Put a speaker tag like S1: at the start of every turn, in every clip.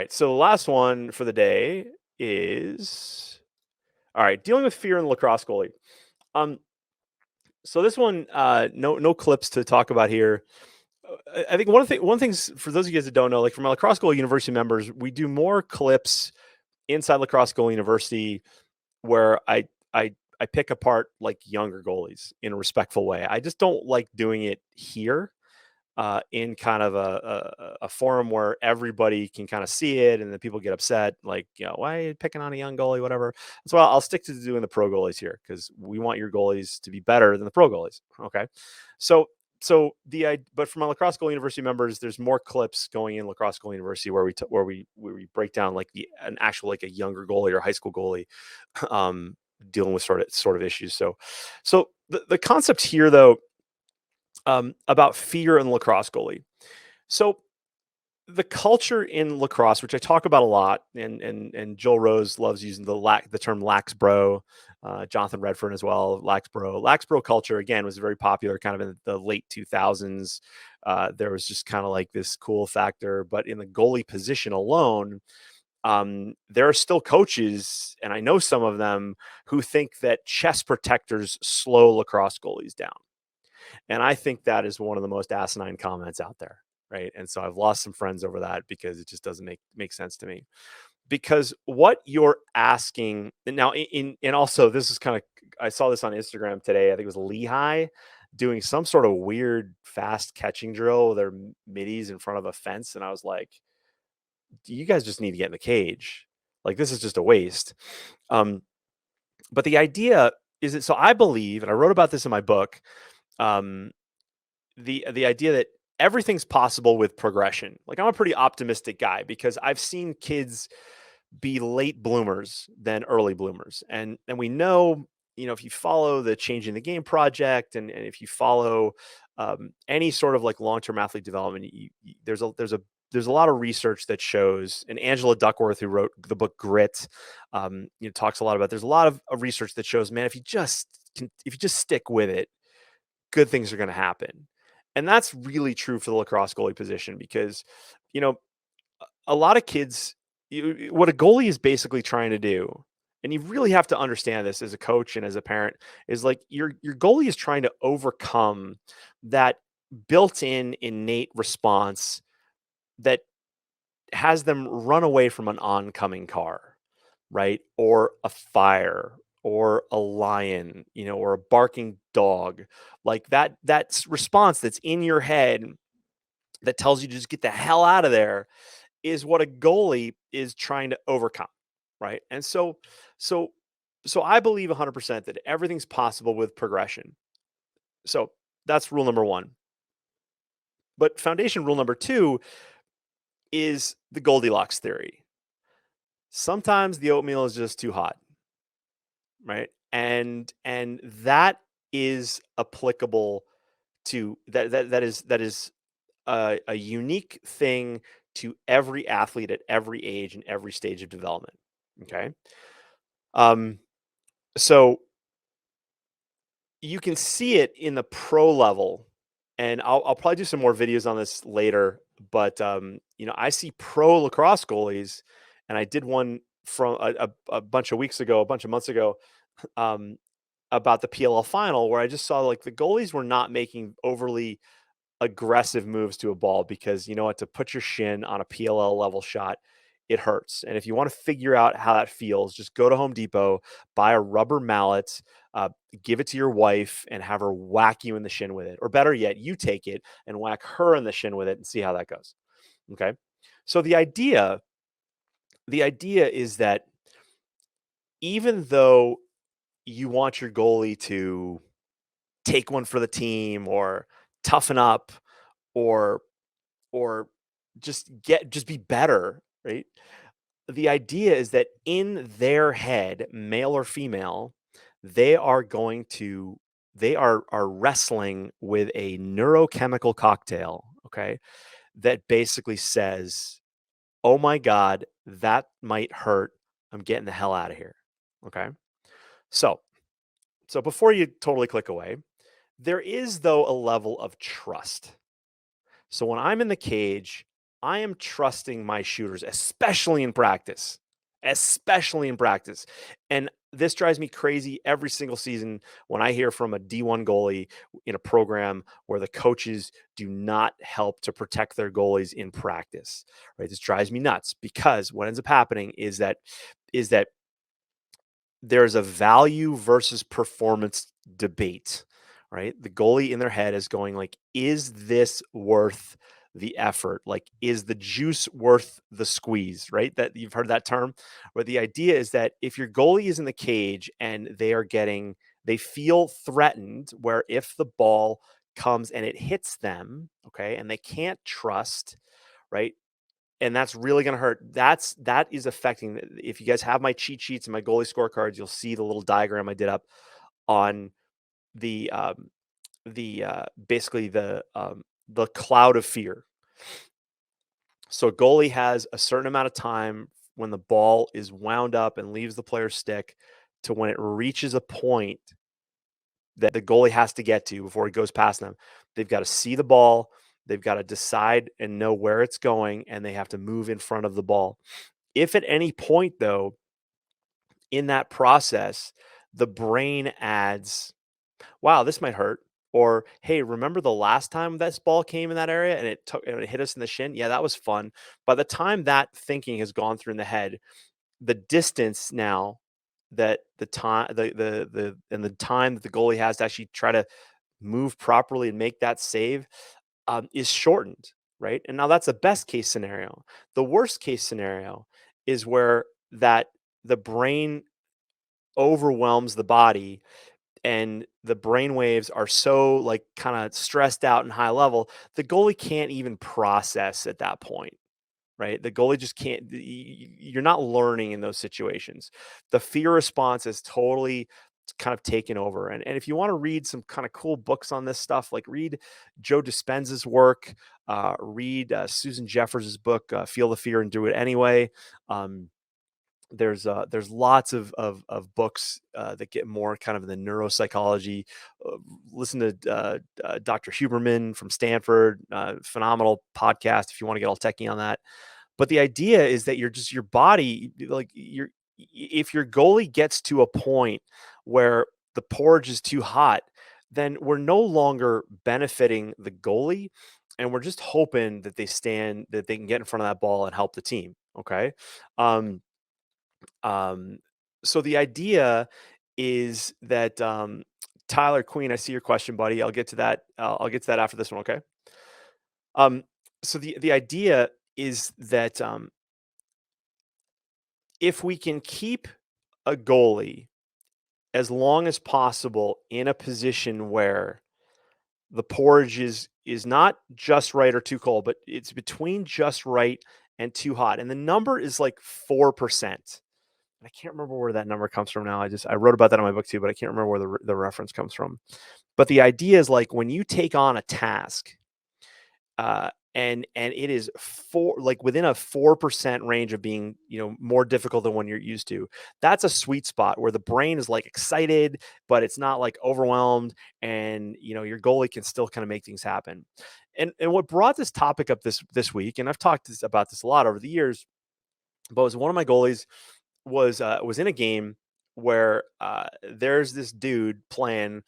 S1: right. So the last one for the day is all right. Dealing with fear in the lacrosse goalie. Um, so this one, no clips to talk about here. I think one things for those of you guys that don't know, like for my lacrosse goalie university members, we do more clips inside lacrosse goalie university where I pick apart like younger goalies in a respectful way. I just don't like doing it here in kind of a forum where everybody can kind of see it and then people get upset, like, why are you picking on a young goalie, whatever. So I'll stick to doing the pro goalies here because we want your goalies to be better than the pro goalies. Okay. So, but for my lacrosse goal university members, there's more clips going in lacrosse goal university where we break down like an actual like a younger goalie or high school goalie dealing with sort of issues. So the concept here though, about fear in lacrosse goalie. So the culture in lacrosse, which I talk about a lot, and Joel Rose loves using the term lax bro, Jonathan Redfern as well, lax bro. Lax bro culture again was very popular, kind of in the late 2000s. There was just kind of like this cool factor, but in the goalie position alone, there are still coaches, and I know some of them who think that chest protectors slow lacrosse goalies down. And I think that is one of the most asinine comments out there, right? And so I've lost some friends over that because it just doesn't make sense to me. Because what you're asking now, and also this is kind of, I saw this on Instagram today. I think it was Lehigh doing some sort of weird fast catching drill with their middies in front of a fence, and I was like, you guys just need to get in the cage. Like this is just a waste. But the idea is that, so I believe, and I wrote about this in my book. Um, the idea that everything's possible with progression. Like I'm a pretty optimistic guy because I've seen kids be late bloomers than early bloomers. And we know, if you follow the Changing the Game project and if you follow any sort of like long-term athlete development, there's a lot of research that shows, and Angela Duckworth, who wrote the book Grit, talks a lot about. There's a lot of research that shows, man, if you just stick with it, good things are going to happen. And that's really true for the lacrosse goalie position because, you know, a lot of kids, what a goalie is basically trying to do, and you really have to understand this as a coach and as a parent, is like your goalie is trying to overcome that built-in innate response that has them run away from an oncoming car, right? Or a fire or a lion, or a barking dog. Like that response that's in your head that tells you to just get the hell out of there is what a goalie is trying to overcome, right? And so so I believe 100% that everything's possible with progression. So that's rule number 1. But foundation rule number 2 is the Goldilocks theory. Sometimes the oatmeal is just too hot, right? And that is applicable to that is a unique thing to every athlete at every age and every stage of development. Okay. Um, so you can see it in the pro level, and I'll probably do some more videos on this later. But I see pro lacrosse goalies, and I did one from a bunch of weeks ago, a bunch of months ago, um, about the PLL final, where I just saw like the goalies were not making overly aggressive moves to a ball because you know what, to put your shin on a PLL level shot, it hurts. And if you want to figure out how that feels, just go to Home Depot, buy a rubber mallet, give it to your wife, and have her whack you in the shin with it. Or better yet, you take it and whack her in the shin with it and see how that goes. Okay. So the idea is that even though you want your goalie to take one for the team or toughen up or or just be better, right? The idea is that in their head, male or female, they are going to they are wrestling with a neurochemical cocktail, okay? That basically says, "Oh my god, that might hurt. I'm getting the hell out of here." Okay? So, so before you totally click away, there is though a level of trust. So when I'm in the cage, I am trusting my shooters, especially in practice, especially in practice. And this drives me crazy every single season when I hear from a D1 goalie in a program where the coaches do not help to protect their goalies in practice. Right? This drives me nuts because what ends up happening is that there's a value versus performance debate, right? The goalie in their head is going like, is this worth the effort? Like, is the juice worth the squeeze, right? That you've heard that term, where the idea is that if your goalie is in the cage and they feel threatened, where if the ball comes and it hits them, okay, and they can't trust, right? And that's really going to hurt. That is affecting. If you guys have my cheat sheets and my goalie scorecards, you'll see the little diagram I did up on the basically the cloud of fear. So a goalie has a certain amount of time when the ball is wound up and leaves the player's stick to when it reaches a point that the goalie has to get to before he goes past them. They've got to see the ball, they've got to decide and know where it's going, and they have to move in front of the ball. If at any point, though, in that process, the brain adds, wow, this might hurt. Or, hey, remember the last time this ball came in that area and it hit us in the shin? Yeah, that was fun. By the time that thinking has gone through in the head, the distance now that the time that the goalie has to actually try to move properly and make that save is shortened, right? And now that's the best case scenario. The worst case scenario is where that the brain overwhelms the body and the brain waves are so like kind of stressed out and high level, the goalie can't even process at that point, right? The goalie just can't. You're not learning in those situations. The fear response is totally kind of taken over. And if you want to read some kind of cool books on this stuff, like read Joe Dispenza's work, read Susan Jeffers' book, Feel the Fear and Do It Anyway. Um, there's lots of books that get more kind of in the neuropsychology. Listen to Dr. Huberman from Stanford, phenomenal podcast if you want to get all techie on that. But the idea is that your body, like if your goalie gets to a point where the porridge is too hot, then we're no longer benefiting the goalie, and we're just hoping that that they can get in front of that ball and help the team. Okay. Um, um, so the idea is that Tyler Queen, I see your question, buddy. I'll get to that. I'll get to that after this one. Okay. Um, so the idea is that if we can keep a goalie as long as possible in a position where the porridge is not just right or too cold, but it's between just right and too hot, and the number is like 4%. I can't remember where that number comes from now. I wrote about that in my book too, but I can't remember where the reference comes from. But the idea is like when you take on a task, and it is within a 4% range of being more difficult than when you're used to. That's a sweet spot where the brain is like excited, but it's not like overwhelmed, and your goalie can still kind of make things happen. And what brought this topic up this week, and I've talked about this a lot over the years, but was one of my goalies was in a game where there's this dude playing,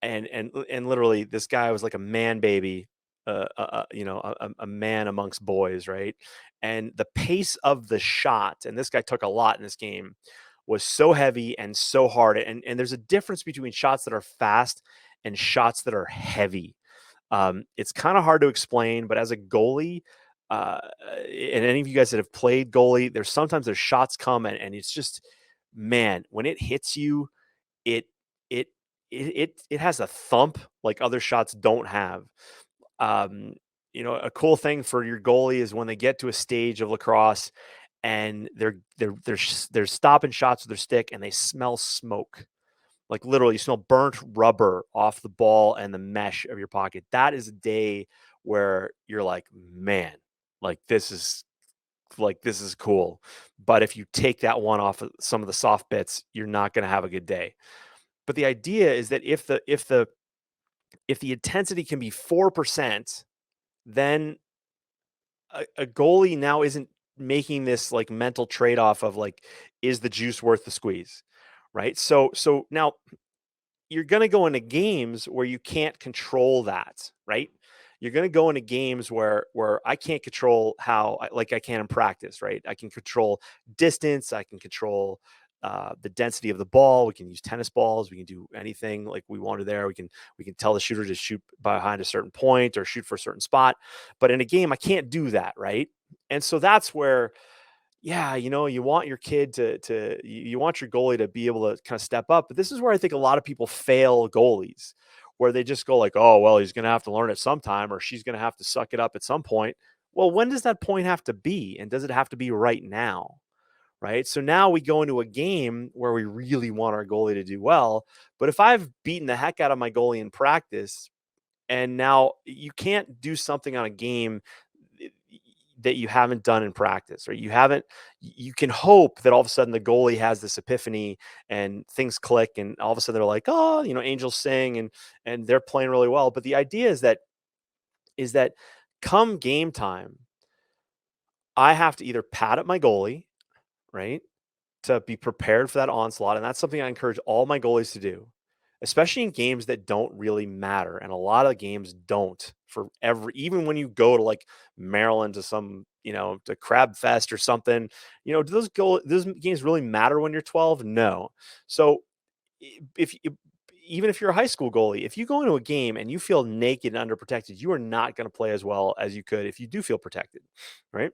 S1: and literally this guy was like a man baby, a man amongst boys, right? And the pace of the shot, and this guy took a lot in this game, was so heavy and so hard. And there's a difference between shots that are fast and shots that are heavy. It's kind of hard to explain, but as a goalie, and any of you guys that have played goalie, there's shots come, and it's just, man, when it hits you, it it it has a thump like other shots don't have. Um, a cool thing for your goalie is when they get to a stage of lacrosse and they're stopping shots with their stick and they smell smoke. Like literally, you smell burnt rubber off the ball and the mesh of your pocket. That is a day where you're like, man, like this is cool. But if you take that one off of some of the soft bits, you're not going to have a good day. But the idea is that if the intensity can be 4%, then a goalie now isn't making this like mental trade-off of like, is the juice worth the squeeze? Right. So now you're going to go into games where you can't control that, right? You're going to go into games where I can't control how like I can in practice, right? I can control distance, I can control the density of the ball. We can use tennis balls. We can do anything like we want to there. We can tell the shooter to shoot behind a certain point or shoot for a certain spot. But in a game, I can't do that, right? And so that's where yeah, you want your kid you want your goalie to be able to kind of step up. But this is where I think a lot of people fail goalies, where they just go like, "Oh, well, he's going to have to learn it sometime, or she's going to have to suck it up at some point." Well, when does that point have to be, and does it have to be right now? Right. So now we go into a game where we really want our goalie to do well. But if I've beaten the heck out of my goalie in practice, and now you can't do something on a game eh, that you haven't done in practice, or you haven't you can hope that all of a sudden the goalie has this epiphany and things click and all of a sudden they're like, oh, angels sing and they're playing really well. But the idea is that come game time, I have to either pad up my goalie, right? To be prepared for that onslaught, and that's something I encourage all my goalies to do, especially in games that don't really matter, and a lot of games don't for every even when you go to, like, Maryland to some, to Crab Fest or something, do those games really matter when you're 12? No. So, if even if you're a high school goalie, if you go into a game and you feel naked and underprotected, you are not gonna play as well as you could if you do feel protected, right?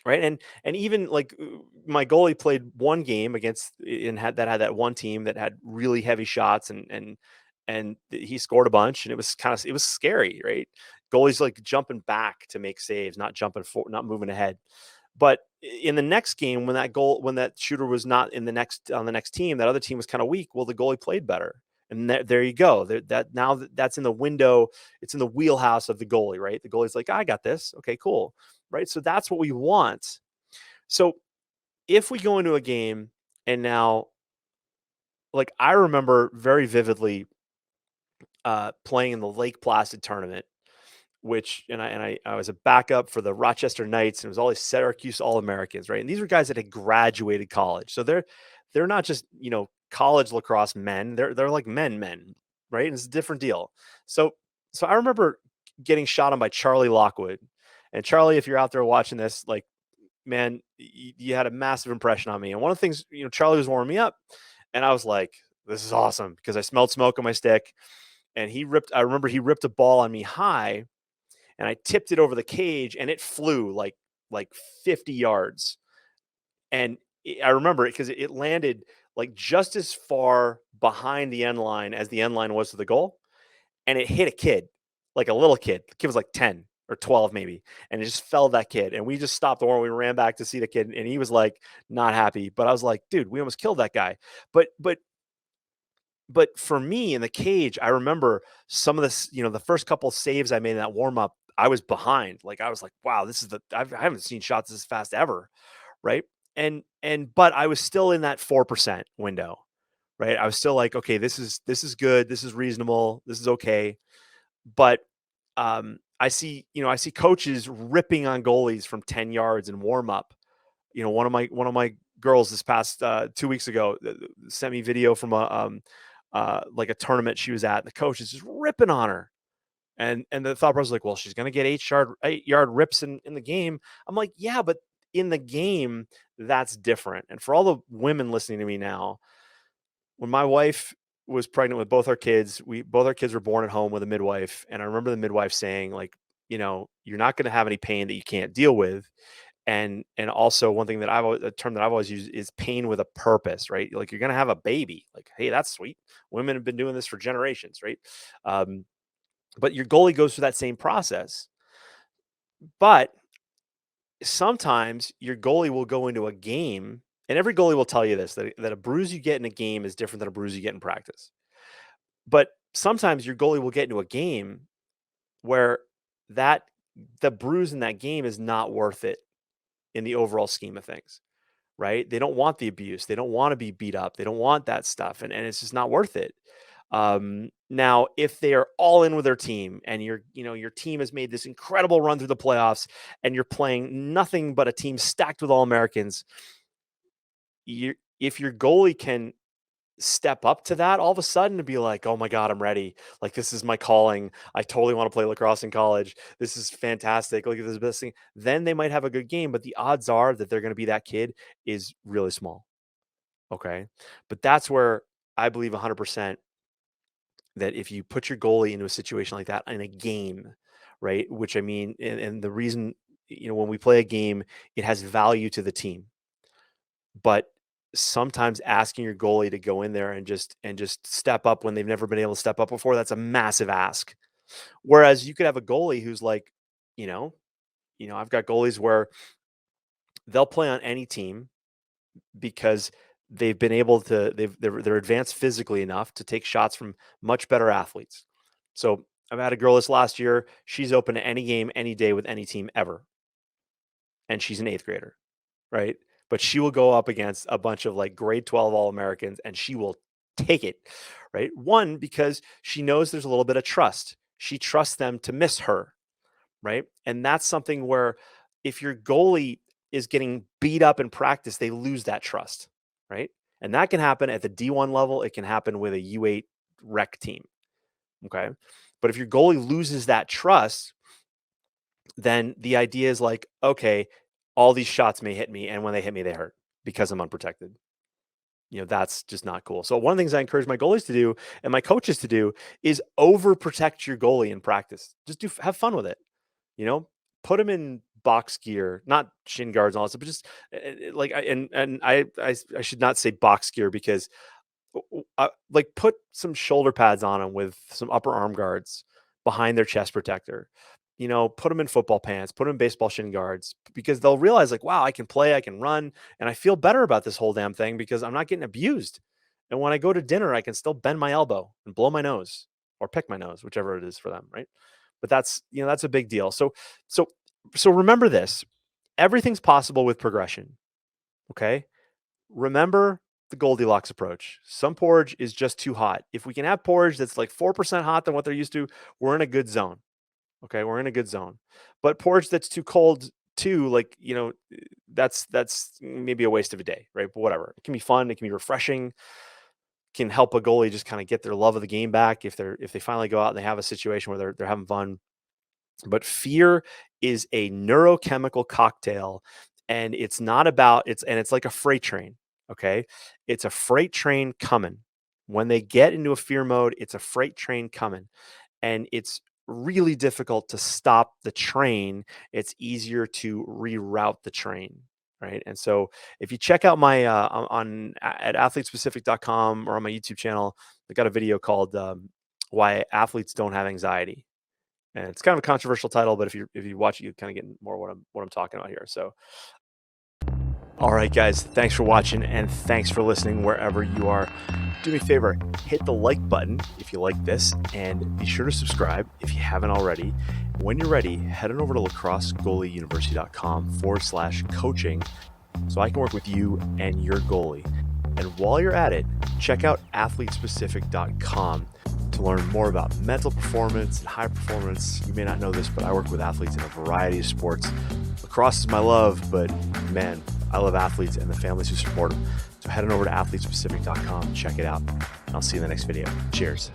S1: Right, and even, like, my goalie played one game against and had that one team that had really heavy shots and he scored a bunch, and it was scary, right? Goalie's, like, jumping back to make saves, not moving ahead. But in the next game, when that shooter was not in the next on the next team, that other team was kinda weak, well, the goalie played better, and there you go. That's in the window, it's in the wheelhouse of the goalie, right? The goalie's like, "I got this. Okay, cool." Right? So that's what we want. So if we go into a game and now like I remember very vividly playing in the Lake Placid tournament, which and I was a backup for the Rochester Knights, and it was all these Syracuse All-Americans, right? And these were guys that had graduated college. So they're not just, college lacrosse men. They're like men, right? And it's a different deal. So so I remember getting shot on by Charlie Lockwood. And Charlie, if you're out there watching this, like man, you had a massive impression on me. And one of the things, Charlie was warming me up, and I was like, this is awesome because I smelled smoke on my stick. And I remember he ripped a ball on me high, and I tipped it over the cage, and it flew like 50 yards. And I remember it because it landed like just as far behind the end line as the end line was to the goal, and it hit a kid, like a little kid. The kid was like 10 or 12 maybe, and it just fell that kid. And we just stopped the war. We ran back to see the kid, and he was like not happy. But I was like, dude, we almost killed that guy. But for me in the cage, I remember some of this, the first couple saves I made in that warm up, I was behind. Like I was like, wow, I haven't seen shots this fast ever, right? But I was still in that 4% window, right? I was still like, okay, this is good, this is reasonable, this is okay. But I see coaches ripping on goalies from 10 yards in warm up. One of my girls this past 2 weeks ago sent me video from like a tournament she was at. The coach is just ripping on her. And the thought process was like, well, she's gonna get 8-yard rips in the game. I'm like, yeah, but in the game, that's different. And for all the women listening to me now, when my wife was pregnant with both our kids were born at home with a midwife. And I remember the midwife saying, like, you're not gonna have any pain that you can't deal with. And also one thing that a term that I've always used is pain with a purpose, right? Like you're gonna have a baby. Like, hey, that's sweet. Women have been doing this for generations, right? Um, but your goalie goes through that same process. But sometimes your goalie will go into a game, and every goalie will tell you this that a bruise you get in a game is different than a bruise you get in practice. But sometimes your goalie will get into a game where that the bruise in that game is not worth it in the overall scheme of things, right? They don't want the abuse. They don't want to be beat up. They don't want that stuff. And it's just not worth it. Now, if they are all in with their team and your team has made this incredible run through the playoffs and you're playing nothing but a team stacked with all Americans, if your goalie can step up to that all of a sudden to be like, oh my God, I'm ready. Like, this is my calling. I totally want to play lacrosse in college. This is fantastic. Look at this best thing. Then they might have a good game, but the odds are that they're going to be that kid is really small. Okay. But that's where I believe 100% that if you put your goalie into a situation like that in a game, right? Which I mean, and the reason, when we play a game, it has value to the team. But sometimes asking your goalie to go in there and just step up when they've never been able to step up before, that's a massive ask. Whereas you could have a goalie who's like, you know, I've got goalies where they'll play on any team because they've been able to they're advanced physically enough to take shots from much better athletes. So I've had a girl this last year. She's open to any game, any day with any team ever. And she's an 8th grader, right? But she will go up against a bunch of like grade 12 All-Americans and she will take it, right? One, because she knows there's a little bit of trust. She trusts them to miss her, right? And that's something where if your goalie is getting beat up in practice, they lose that trust, right? And that can happen at the D1 level. It can happen with a U8 rec team, okay? But if your goalie loses that trust, then the idea is like, okay, all these shots may hit me, and when they hit me, they hurt because I'm unprotected. That's just not cool. So one of the things I encourage my goalies to do and my coaches to do is overprotect your goalie in practice. Just have fun with it. Put him in box gear, not shin guards and all that stuff, but just like I should not say box gear because like put some shoulder pads on them with some upper arm guards behind their chest protector. Put them in football pants, put them in baseball shin guards, because they'll realize like, wow, I can play, I can run, and I feel better about this whole damn thing because I'm not getting abused. And when I go to dinner, I can still bend my elbow and blow my nose or pick my nose, whichever it is for them, right? But that's a big deal. So remember this. Everything's possible with progression. Okay? Remember the Goldilocks approach. Some porridge is just too hot. If we can have porridge that's like 4% hot than what they're used to, we're in a good zone. Okay, we're in a good zone. But porridge that's too cold too, like, that's maybe a waste of a day, right? But whatever. It can be fun, it can be refreshing, can help a goalie just kind of get their love of the game back if they finally go out and they have a situation where they're having fun. But fear is a neurochemical cocktail, and it's not about it's like a freight train. Okay. It's a freight train coming. When they get into a fear mode, it's a freight train coming. And it's really difficult to stop the train. It's easier to reroute the train. Right. And so if you check out my at athletespecific.com or on my YouTube channel, I got a video called Why Athletes Don't Have Anxiety. And it's kind of a controversial title, but if you watch it, you kind of get more what I'm talking about here. So, all right, guys, thanks for watching and thanks for listening wherever you are. Do me a favor, hit the like button if you like this, and be sure to subscribe if you haven't already. When you're ready, head on over to lacrossegoalieuniversity.com/coaching so I can work with you and your goalie. And while you're at it, check out athletespecific.com to learn more about mental performance and high performance. You may not know this, but I work with athletes in a variety of sports. Lacrosse is my love, but man, I love athletes and the families who support them. So head on over to athletespecific.com, check it out, and I'll see you in the next video. Cheers.